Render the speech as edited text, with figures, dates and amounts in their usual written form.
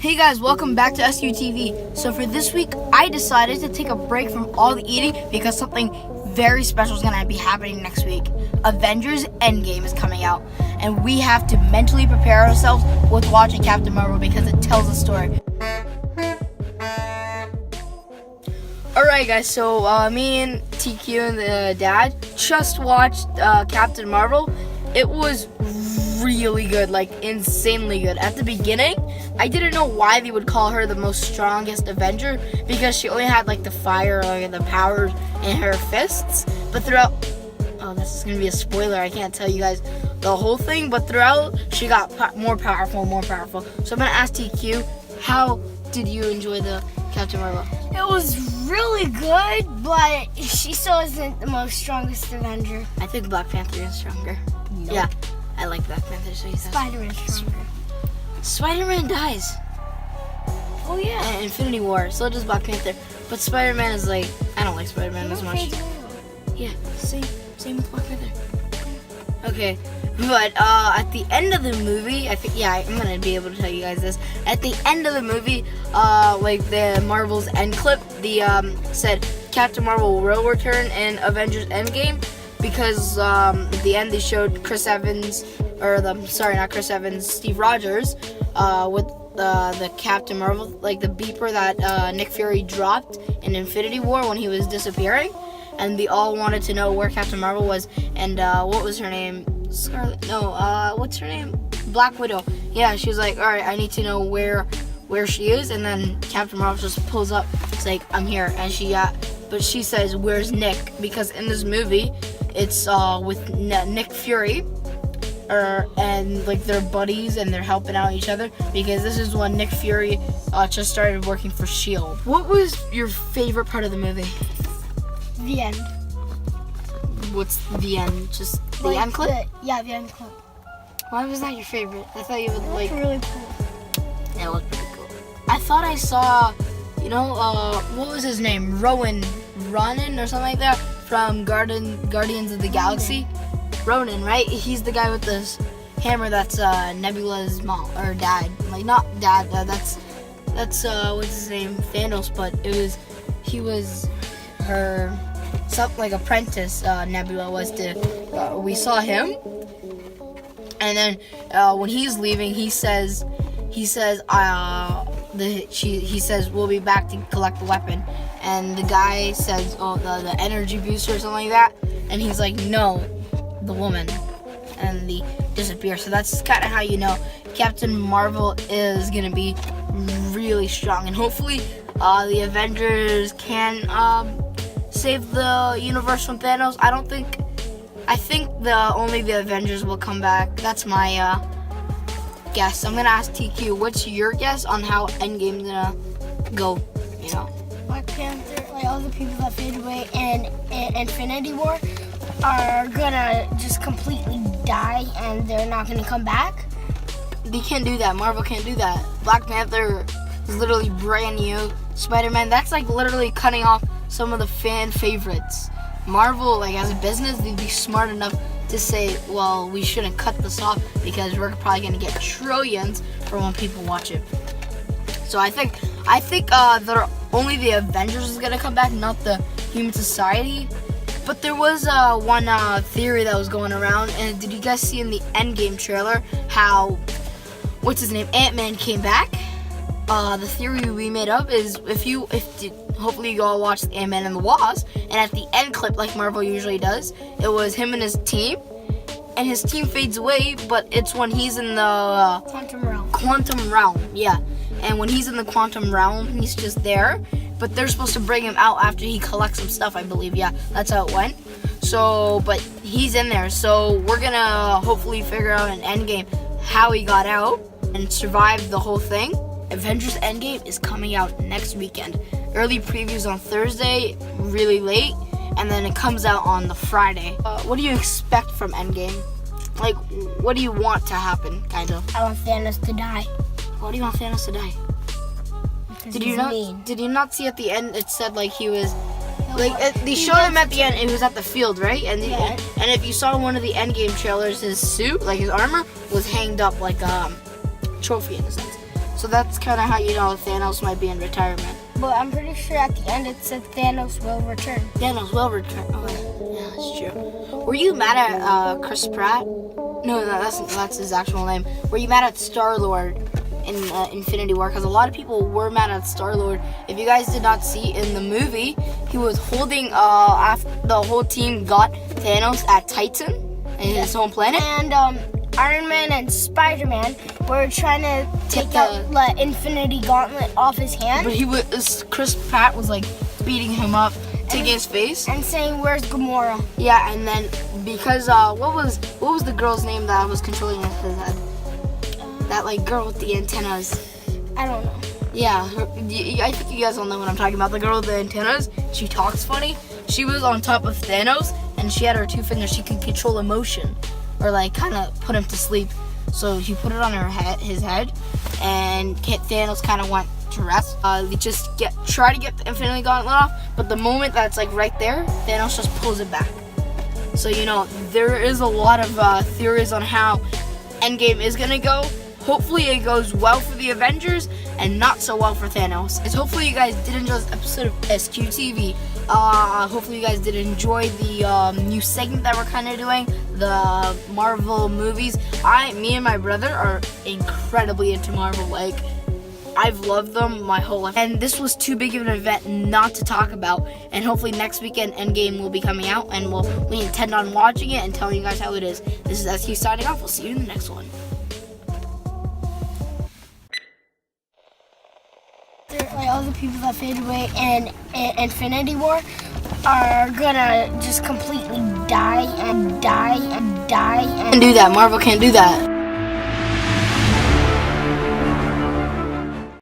Hey guys, welcome back to SQTV. So for this week, I decided to take a break from all the eating because something very special is going to be happening next week. Avengers Endgame is coming out, and we have to mentally prepare ourselves with watching Captain Marvel because it tells a story. Alright guys, so me and TQ and the dad just watched Captain Marvel. It was really good, like insanely good. At the beginning, I didn't know why they would call her the most strongest Avenger because she only had like the fire, like the powers in her fists. But throughout, oh, this is gonna be a spoiler. I can't tell you guys the whole thing, but throughout, she got more powerful. So I'm gonna ask TQ, how did you enjoy the Captain Marvel? It was really good, but she still isn't the most strongest Avenger. I think Black Panther is stronger. Nope. Yeah, I like Black Panther. So Spider-Man's stronger. Spider-Man dies. Oh yeah. And Infinity War, so does Black Panther. But Spider-Man is like, I don't like Spider-Man as much. Yeah, same with Black Panther. Okay, but at the end of the movie, I think, yeah, I'm gonna be able to tell you guys this. At the end of the movie, like the Marvel's end clip, the said Captain Marvel will return in Avengers Endgame because at the end they showed Chris Evans, Steve Rogers, with the Captain Marvel, like the beeper that Nick Fury dropped in Infinity War when he was disappearing. And they all wanted to know where Captain Marvel was, and what was her name? Scarlet? No, what's her name? Black Widow. Yeah, she was like, all right, I need to know where she is, and then Captain Marvel just pulls up. It's like, I'm here, and but she says, where's Nick? Because in this movie, it's with Nick Fury, and like they're buddies and they're helping out each other because this is when Nick Fury just started working for S.H.I.E.L.D. What was your favorite part of the movie? The end. What's the end? Just the end clip? The end clip. Why was that your favorite? I thought you would like. It's really cool. Yeah, it was pretty cool. I thought I saw, what was his name? Ronan or something like that from Guardians of the Galaxy. Ronan, right? He's the guy with this hammer that's Nebula's mom or dad. Like not dad. That's what's his name? Thanos. But he was her something like apprentice. Nebula was to. We saw him, and then when he's leaving, he says we'll be back to collect the weapon, and the guy says, oh, the energy booster or something like that, and he's like, no, the woman, and they disappear. So that's kind of how you know Captain Marvel is gonna be really strong, and hopefully the Avengers can save the universe from Thanos. I think only the Avengers will come back. That's my guess. I'm gonna ask TQ, what's your guess on how Endgame's gonna go? Black Panther, like all the people that faded away in Infinity War are gonna just completely die and they're not gonna come back. They can't do that. Marvel can't do that. Black Panther is literally brand new. Spider-Man, that's like literally cutting off some of the fan favorites. Marvel, like as a business, they'd be smart enough to say, well, we shouldn't cut this off because we're probably gonna get trillions for when people watch it. So I think only the Avengers is gonna come back, not the human society. But there was one theory that was going around, and did you guys see in the Endgame trailer how, what's his name, Ant-Man came back? The theory we made up is hopefully you all watched Ant-Man and the Wasp, and at the end clip, like Marvel usually does, it was him and his team, and his team fades away, but it's when he's in the Quantum realm, yeah. And when he's in the quantum realm, he's just there, but they're supposed to bring him out after he collects some stuff, I believe. Yeah, that's how it went. So, but he's in there, so we're gonna hopefully figure out in Endgame how he got out and survived the whole thing. Avengers Endgame is coming out next weekend. Early previews on Thursday, really late, and then it comes out on the Friday. What do you expect from Endgame? Like, what do you want to happen, kind of? I want Thanos to die. Why do you want Thanos to die? Because he's mean. Did you not see at the end it said like he was, they showed him at the end, he was at the field, right? And and if you saw one of the Endgame trailers, his suit, like his armor, was hanged up like a trophy in a sense. So that's kind of how you know Thanos might be in retirement. But I'm pretty sure at the end it said Thanos will return. Thanos will return. Oh, yeah, that's true. Were you mad at Chris Pratt? No, that's his actual name. Were you mad at Star-Lord in Infinity War? Because a lot of people were mad at Star-Lord. If you guys did not see in the movie, he was holding, after the whole team got Thanos at Titan, in his home planet. And Iron Man and Spider-Man were trying to take out the Infinity Gauntlet off his hand. But Chris Pratt was like beating him up, taking his face. And saying, "Where's Gamora?" Yeah, and then because what was the girl's name that was controlling his head? That like girl with the antennas. I don't know. Yeah, I think you guys all know what I'm talking about. The girl with the antennas. She talks funny. She was on top of Thanos, and she had her two fingers. She could control emotion, or like kind of put him to sleep. So she put it on his head, and Thanos kind of went to rest. They just try to get the Infinity Gauntlet off, but the moment that's like right there, Thanos just pulls it back. So you know there is a lot of theories on how Endgame is gonna go. Hopefully it goes well for the Avengers and not so well for Thanos. Hopefully you guys did enjoy this episode of SQTV. Hopefully you guys did enjoy the new segment that we're kind of doing, the Marvel movies. Me and my brother are incredibly into Marvel. Like, I've loved them my whole life. And this was too big of an event not to talk about. And hopefully next weekend Endgame will be coming out, and we intend on watching it and telling you guys how it is. This is SQ signing off. We'll see you in the next one. Like all the people that faded away in Infinity War are gonna just completely die and die and die. Can't do that. Marvel can't do that.